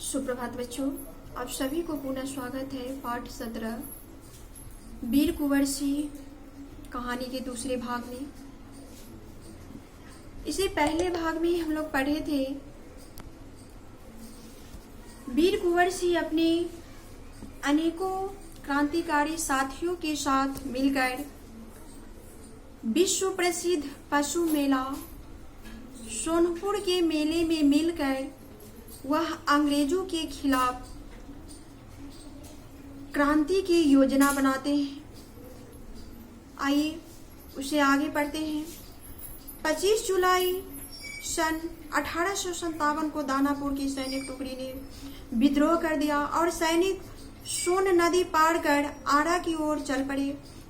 सुप्रभात बच्चों, आप सभी को पुनः स्वागत है पाठ 17 वीर कुंवर सिंह कहानी के दूसरे भाग में। इसे पहले भाग में हम लोग पढ़े थे वीर कुंवर सिंह अपने अनेकों क्रांतिकारी साथियों के साथ मिलकर विश्व प्रसिद्ध पशु मेला सोनपुर के मेले में मिलकर वह अंग्रेजों के खिलाफ क्रांति की योजना बनाते हैं। आइए उसे आगे पढ़ते हैं। 25 जुलाई सन 1857 को दानापुर की सैनिक टुकड़ी ने विद्रोह कर दिया और सैनिक सोन नदी पार कर आरा की ओर चल पड़े।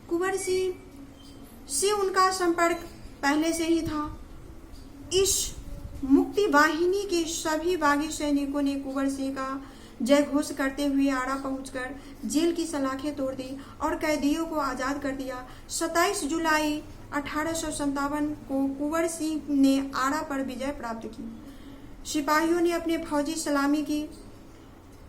कुंवर सिंह से उनका संपर्क पहले से ही था। इस मुक्ति वाहिनी के सभी बागी सैनिकों ने कुंवर सिंह का जय घोष करते हुए आरा पहुंचकर जेल की सलाखें तोड़ दी और कैदियों को आजाद कर दिया। 27 जुलाई 1857 को कुंवर सिंह ने आरा पर विजय प्राप्त की। सिपाहियों ने अपने फौजी सलामी की।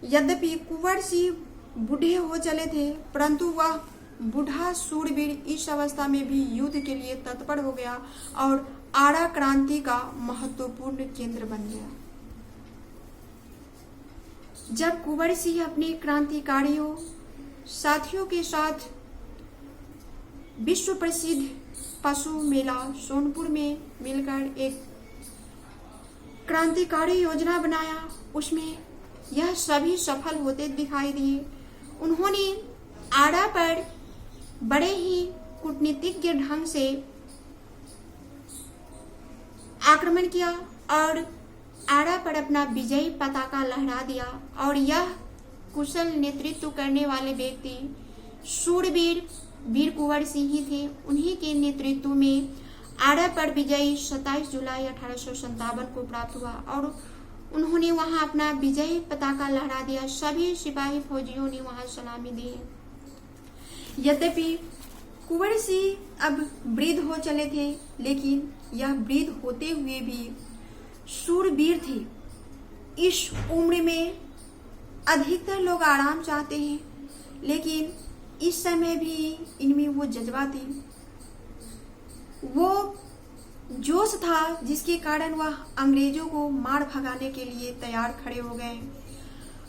यद्यपि कुंवर सिंह बूढ़े हो चले थे, परंतु वह बूढ़ा सूरवीर इस अवस्था में भी युद्ध के लिए तत्पर हो गया और आरा क्रांति का महत्वपूर्ण केंद्र बन गया। जब कुंवर सिंह अपने क्रांतिकारियों साथियों के साथ विश्व प्रसिद्ध पशु मेला सोनपुर में मिलकर एक क्रांतिकारी योजना बनाया, उसमें यह सभी सफल होते दिखाई दिए। उन्होंने आरा पर बड़े ही कूटनीतिज्ञ ढंग से आक्रमण किया और आरा पर अपना विजयी पताका लहरा दिया और यह कुशल नेतृत्व करने वाले व्यक्ति शूरवीर वीर कुंवर सिंह ही थे। उन्हीं के नेतृत्व में आरा पर विजयी 27 जुलाई 1857 को प्राप्त हुआ और उन्होंने वहां अपना विजयी पताका लहरा दिया। सभी सिपाही फौजियों ने वहां सलामी दी। यद्यपि कुंवर सिंह अब वृद्ध हो चले थे, लेकिन यह वृद्ध होते हुए भी शूरवीर थे। इस उम्र में अधिकतर लोग आराम चाहते हैं, लेकिन इस समय भी इनमें वो जज्बा थी, वो जोश था जिसके कारण वह अंग्रेजों को मार भगाने के लिए तैयार खड़े हो गए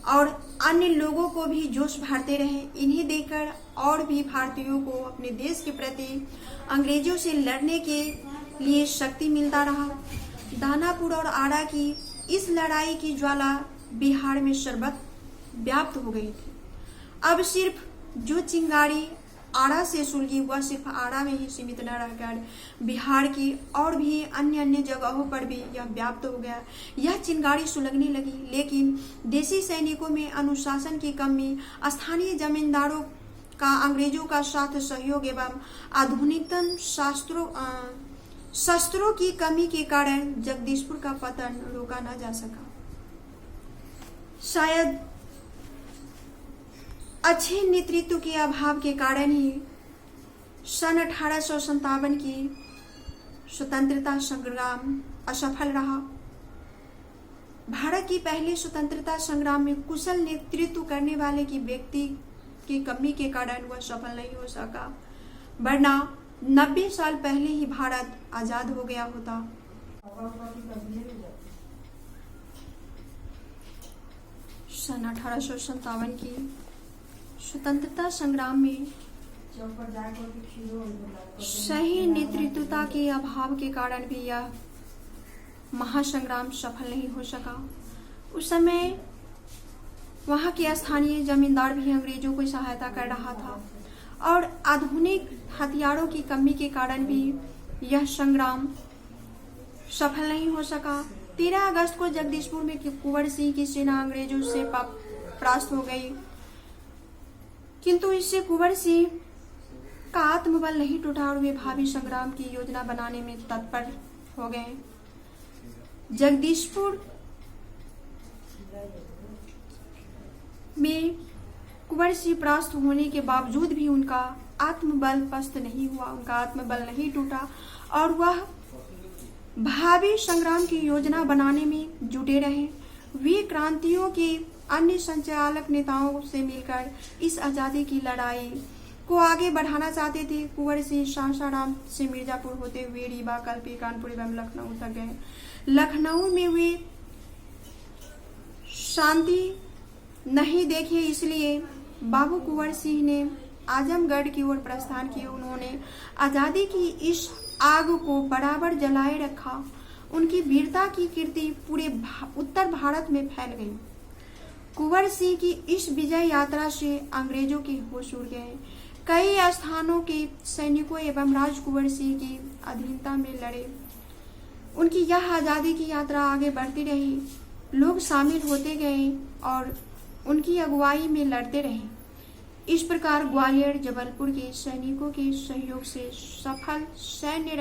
और अन्य लोगों को भी जोश भरते रहे। इन्हें देखकर और भी भारतीयों को अपने देश के प्रति अंग्रेजों से लड़ने के लिए शक्ति मिलता रहा। दानापुर और आरा की इस लड़ाई की ज्वाला बिहार में सर्वत्र व्याप्त हो गई थी। अब सिर्फ जो चिंगारी आरा से सुलगी वह सिर्फ आरा में ही सीमित न रहकर बिहार की और भी अन्य जगहों पर भी यह व्याप्त हो गया। यह चिंगारी सुलगने लगी, लेकिन देसी सैनिकों में अनुशासन की कमी, स्थानीय जमींदारों का अंग्रेजों का साथ सहयोग एवं आधुनिकतम शस्त्रों की कमी के कारण जगदीशपुर का पतन रोका न जा सका। शायद अच्छे नेतृत्व के अभाव के कारण ही सन 1857 की स्वतंत्रता संग्राम असफल रहा। भारत की पहले स्वतंत्रता संग्राम में कुशल नेतृत्व करने वाले की व्यक्ति की कमी के कारण वह सफल नहीं हो सका, वरना 90 साल पहले ही भारत आजाद हो गया होता। सन 1857 की स्वतंत्रता संग्राम में सही नेतृत्वता के अभाव के कारण भी यह महासंग्राम सफल नहीं हो सका। उस समय वहां के स्थानीय जमींदार भी अंग्रेजों को सहायता कर रहा था और आधुनिक हथियारों की कमी के कारण भी यह संग्राम सफल नहीं हो सका। 13 अगस्त को जगदीशपुर में कुंवर सिंह की सेना अंग्रेजों से परास्त हो गई, किंतु इससे कुंवर सिंह का आत्मबल नहीं टूटा और वे भावी संग्राम की योजना बनाने में तत्पर हो गए। जगदीशपुर में कुंवर सिंह परास्त होने के बावजूद भी उनका आत्मबल पस्त नहीं हुआ, उनका आत्मबल नहीं टूटा और वह भावी संग्राम की योजना बनाने में जुटे रहे। वे क्रांतियों के अन्य संचालक नेताओं से मिलकर इस आजादी की लड़ाई को आगे बढ़ाना चाहते थे। कुंवर सिंह सासाराम से मिर्जापुर होते हुए रीवा, कल्पी, कानपुर एवं लखनऊ तक गए। लखनऊ में वे शांति नहीं देखे, इसलिए बाबू कुंवर सिंह ने आजमगढ़ की ओर प्रस्थान किया। उन्होंने आजादी की इस आग को बराबर जलाए रखा। उनकी वीरता की कीर्ति पूरे उत्तर भारत में फैल गई। कुंवर सिंह की इस विजय यात्रा से अंग्रेजों के होश उड़ गए। कई स्थानों के सैनिकों एवं राज कुंवर सिंह की अधीनता में लड़े। उनकी यह आजादी की यात्रा आगे बढ़ती रही। लोग शामिल होते गए और उनकी अगुवाई में लड़ते रहे। इस प्रकार ग्वालियर, जबलपुर के सैनिकों के सहयोग से सफल सैन्य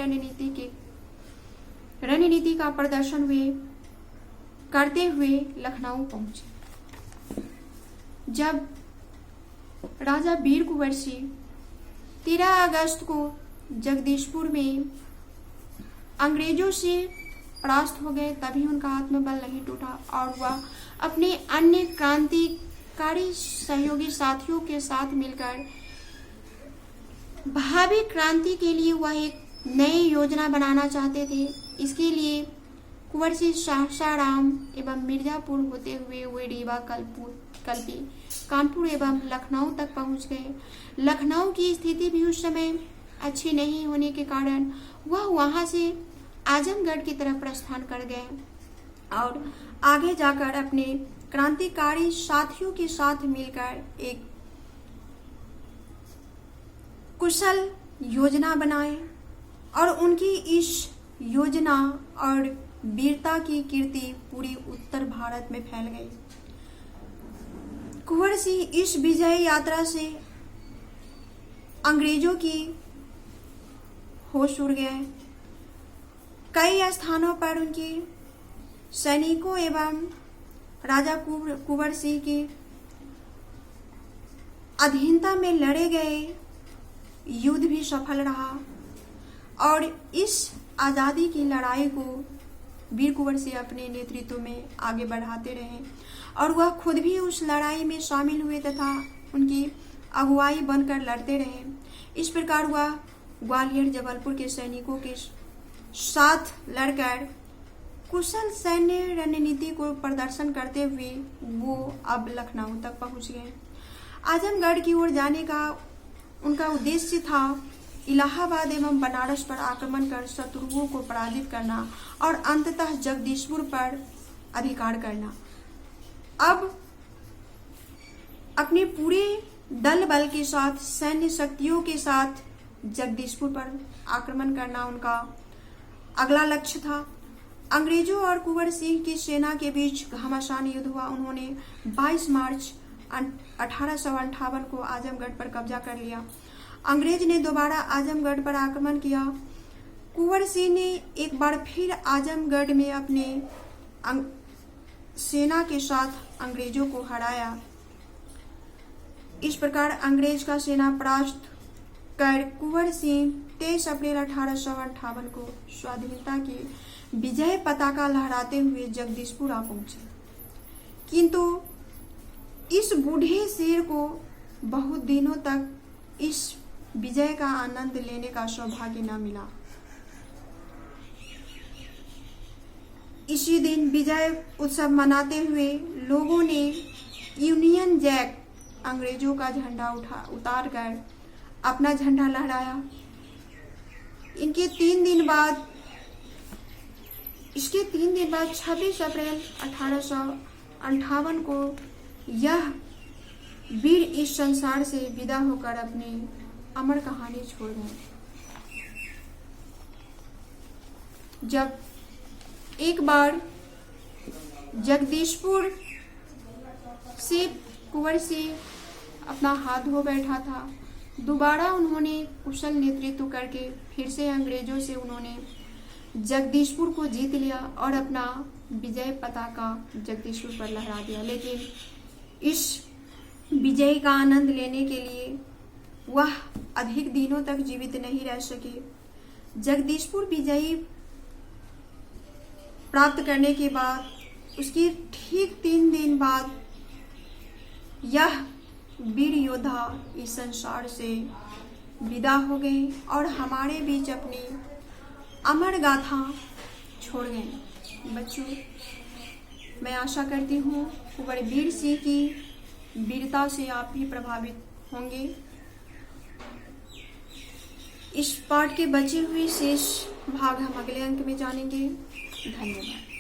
रणनीति का प्रदर्शन वे करते हुए लखनऊ पहुंचे। जब राजा वीर कुंवर सिंह 13 अगस्त को जगदीशपुर में अंग्रेजों से परास्त हो गए, तभी उनका आत्मबल नहीं टूटा और वह अपने अन्य क्रांतिकारी सहयोगी साथियों के साथ मिलकर भावी क्रांति के लिए वह एक नई योजना बनाना चाहते थे। इसके लिए कुंवर सिंह सासाराम एवं मिर्जापुर होते हुए वे रीवा, कल्पी, कानपुर एवं लखनऊ तक पहुंच गए। लखनऊ की स्थिति भी उस समय अच्छी नहीं होने के कारण वह वहां से आजमगढ़ की तरफ प्रस्थान कर गए और आगे जाकर अपने क्रांतिकारी साथियों के साथ मिलकर एक कुशल योजना बनाए और उनकी इस योजना और वीरता की कीर्ति पूरी उत्तर भारत में फैल गई। कुंवर सिंह इस विजय यात्रा से अंग्रेजों की होश उड़ गए। कई स्थानों पर उनके सैनिकों एवं राजा कुंवर सिंह की अधीनता में लड़े गए युद्ध भी सफल रहा और इस आजादी की लड़ाई को वीर कुंवर सिंह अपने नेतृत्व में आगे बढ़ाते रहे और वह खुद भी उस लड़ाई में शामिल हुए तथा उनकी अगुवाई बनकर लड़ते रहे। इस प्रकार वह ग्वालियर, जबलपुर के सैनिकों के साथ लड़कर कुशल सैन्य रणनीति को प्रदर्शन करते हुए वो अब लखनऊ तक पहुंच गए। आजमगढ़ की ओर जाने का उनका उद्देश्य था इलाहाबाद एवं बनारस पर आक्रमण कर शत्रुओं को पराजित करना और अंततः जगदीशपुर पर अधिकार करना। अब अपने पूरे दल बल के साथ, सैन्य शक्तियों के साथ जगदीशपुर पर आक्रमण करना उनका अगला लक्ष्य था। अंग्रेजों और कुंवर सिंह की सेना के बीच घमासान युद्ध हुआ। उन्होंने 22 मार्च 1858 को आजमगढ़ पर कब्जा कर लिया। अंग्रेज ने दोबारा आजमगढ़ पर आक्रमण किया। कुंवर सिंह ने एक बार फिर आजमगढ़ में अपने सेना के साथ अंग्रेजों को हराया। इस प्रकार अंग्रेज का सेना परास्त कर कुंवर सिंह 23 अप्रैल 1858 को स्वाधीनता की विजय पताका लहराते हुए जगदीशपुर आ पहुंचे। किंतु इस बूढ़े शेर को बहुत दिनों तक इस विजय का आनंद लेने का सौभाग्य न मिला। इसी दिन विजय उत्सव मनाते हुए लोगों ने यूनियन जैक, अंग्रेजों का झंडा उतार कर अपना झंडा लहराया। इसके 3 दिन बाद 26 अप्रैल 1858 को यह वीर इस संसार से विदा होकर अपनी अमर कहानी छोड़ गए। जब एक बार जगदीशपुर से कुंवर सिंह अपना हाथ धो बैठा था, दोबारा उन्होंने कुशल नेतृत्व करके फिर से अंग्रेजों से उन्होंने जगदीशपुर को जीत लिया और अपना विजय पताका जगदीशपुर पर लहरा दिया। लेकिन इस विजय का आनंद लेने के लिए वह अधिक दिनों तक जीवित नहीं रह सके। जगदीशपुर विजयी प्राप्त करने के बाद उसकी ठीक 3 दिन बाद यह वीर योद्धा इस संसार से विदा हो गए और हमारे बीच अपनी अमर गाथा छोड़ गए। बच्चों, मैं आशा करती हूँ कुंवर वीर सिंह की वीरता से आप भी प्रभावित होंगे। इस पाठ के बचे हुए शेष भाग हम अगले अंक में जानेंगे। धन्यवाद।